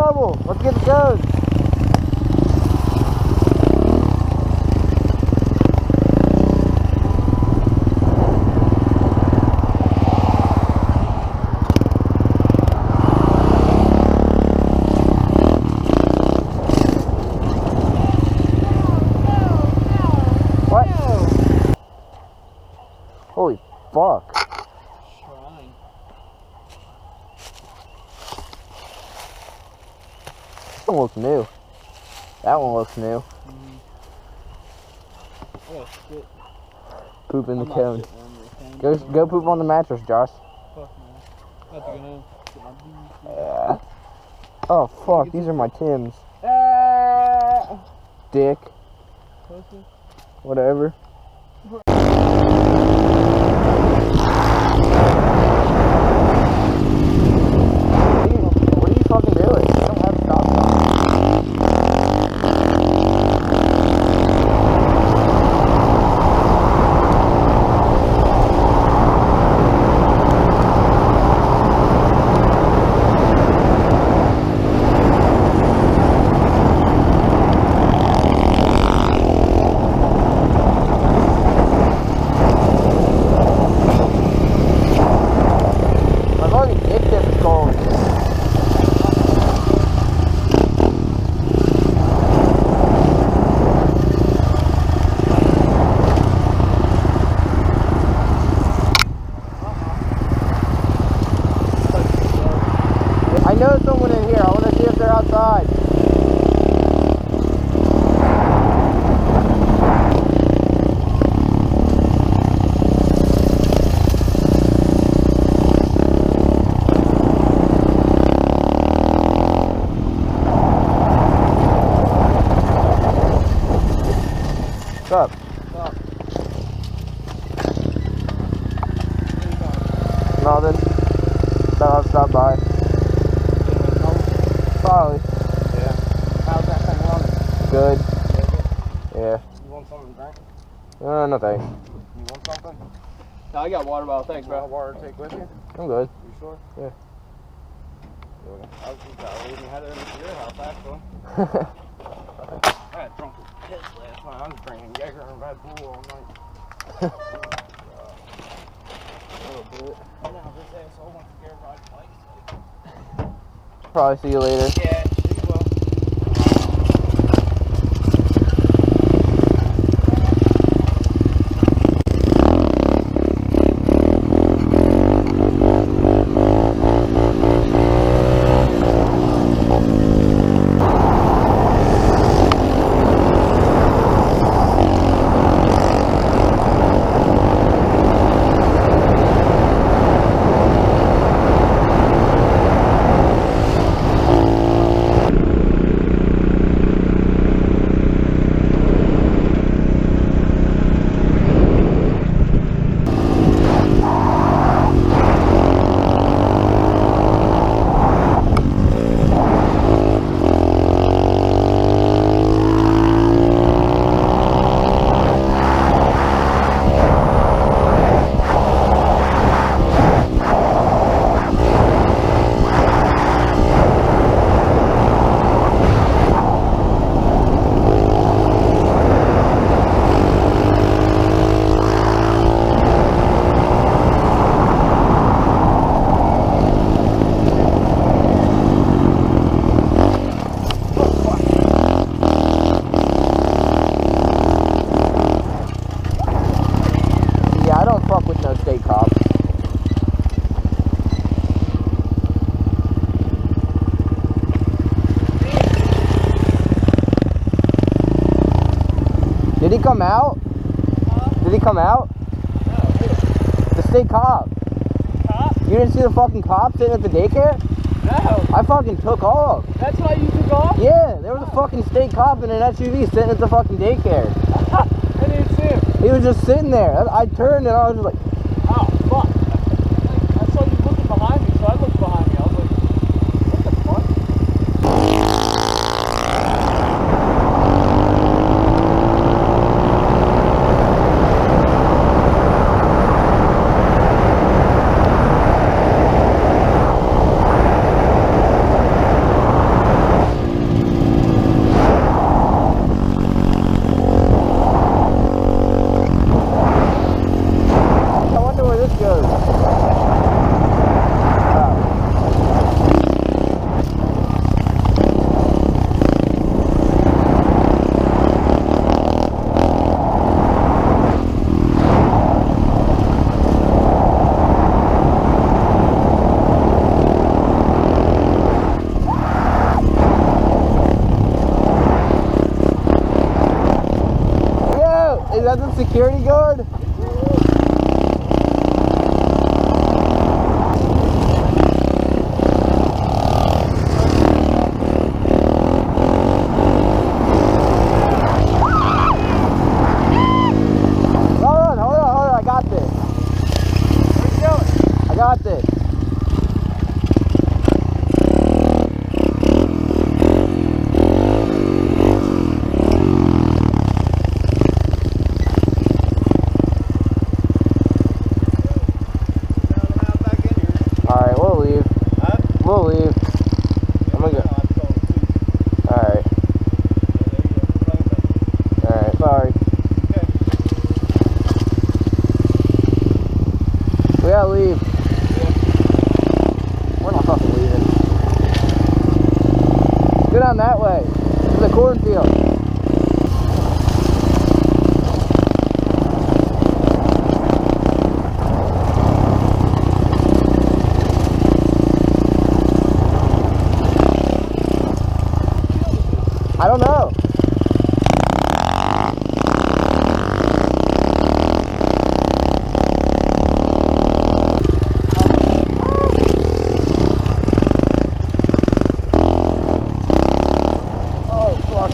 double. Let's get the codes. What? Holy fuck. Shrine. That one looks new. That one looks new. Oh shit. Poop in the I'm cone. not shitting on the cone. Go poop on the mattress, Josh. Fuck man. I have to go home. Get my beans. Yeah. Oh fuck, these are my Tims. Dick. Pussy. Whatever. What are you fucking doing? I don't have a stop sign. My fucking dick tip is cold. I know someone in here. I want to see if they're outside. What's up? Nothing. Thought I'd stop by. Probably. Yeah. How's that thing running? Good. Yeah. Yeah. You want something to drink? No thanks. You want something? No, I got water bottle. Thanks, bro. Water to take with you? I'm good. You sure? Yeah. I was just leaving had it into your house, actually. I had drunk as piss last night. I was drinking Jaeger and Red Bull all night. A little bit. And now this asshole wants to get ride bikes. Probably see you later. Yeah, she will. Yeah, I don't fuck with no state cops. Did he come out? Did he come out? No, The state cop. cop? You didn't see the fucking cop sitting at the daycare? No. I fucking took off. That's why you took off? Yeah, there was a fucking state cop in an SUV sitting at the fucking daycare. I didn't see him. He was just sitting there. I turned and I was just like, Oh, fuck. I saw you looking behind me, so I looked behind me. I was like, what the fuck? security guard? I got this. Alright, we'll leave. Huh? We'll leave. I'm gonna go. Alright. Alright, sorry. Okay. We gotta leave. We're not fucking leaving. Go down that way. To the cornfield. I don't know. Oh, fuck.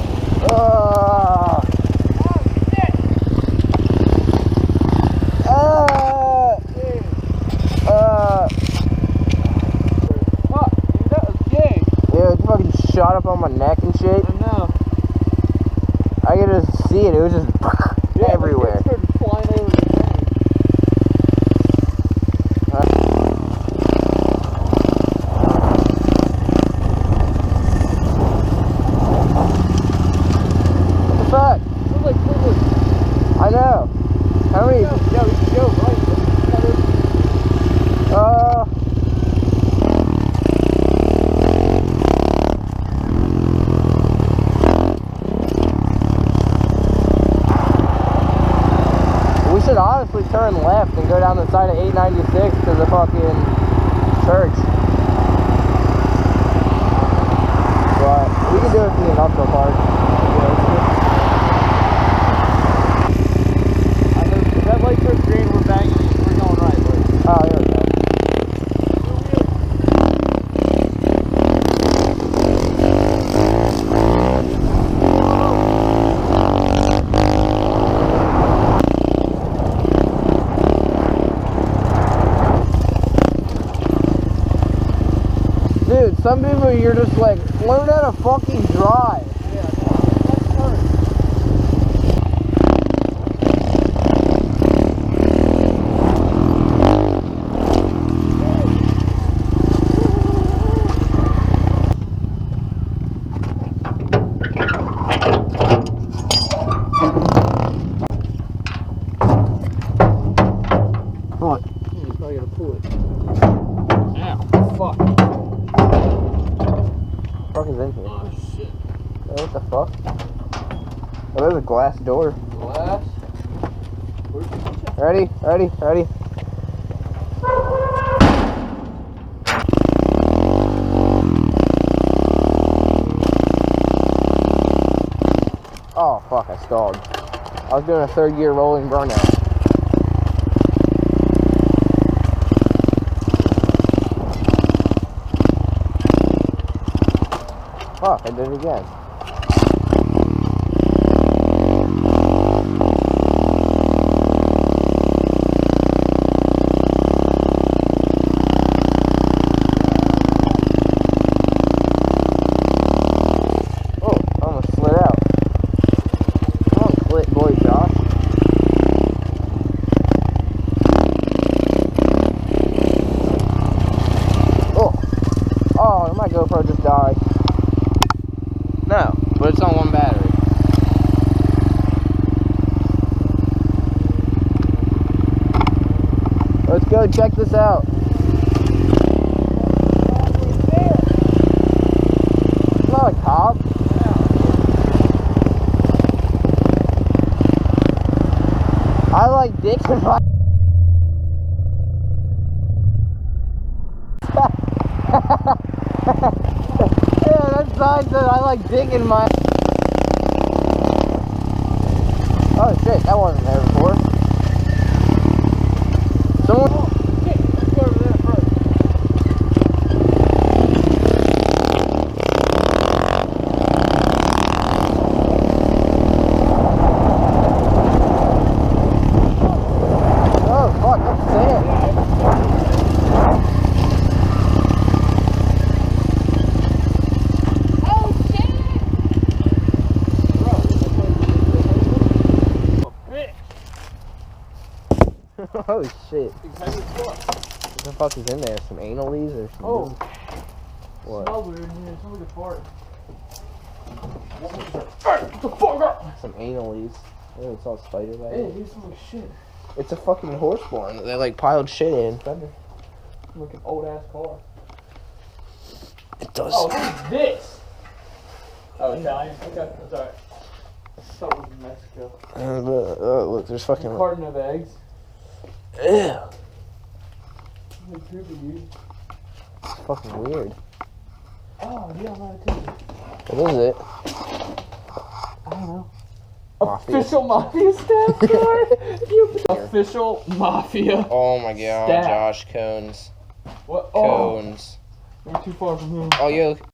Fuck, dude, that was gay. Yeah, it fucking shot up on my neck and shit. I know. I could just see it. It was just everywhere. It started flying over the thing. What the fuck? It was like Hooligan. I know. How many? Yeah, we can go, right? We should honestly turn left and go down the side of 896 to the fucking church. But we can do it from the industrial park. If that light turns green, we're banging. We're going right. Oh, here we go. Dude, some people you're just like, learn how to fucking drive. What? You probably gotta pull it. Ow, fuck. What the fuck is in here? Oh, shit. What the fuck? Oh, there's a glass door. Glass. Ready? Ready? Ready? Oh, fuck, I stalled. I was doing a third gear rolling burnout. Fuck, I did it again. Oh, I almost slid out. Come on, clit boy Josh. Oh, my GoPro just died. No, but it's on one battery. Let's go check this out. It's not a cop. I like dicks in my... Yeah, that sign said I like dick in my... Oh shit, that wasn't there before. Someone. Oh, shit, let's go over there first. Oh, fuck, that's sand. Oh, shit! Oh shit. What the fuck is in there? Some anal leaves or something? Oh. What? Smells weird in here. It smells like a fart. What the fuck up? Some anal leaves. Oh, it's all spider web. Hey, these smell like shit. It's a fucking horse barn. They like piled shit in. Like an old ass car. It does. Oh, what is this? Oh, Italian? Okay, that's alright. I thought it was Mexico. Look, there's A fucking. carton of eggs. Ew. Like creepy, dude. It's fucking weird. Oh, yeah, I'm out of tissue. What is it? I don't know. Mafia. Official Mafia staff card? Official Mafia. Oh my god, Staff. Josh Cones. What? Oh, Cones. we're too far from here. Oh, yeah.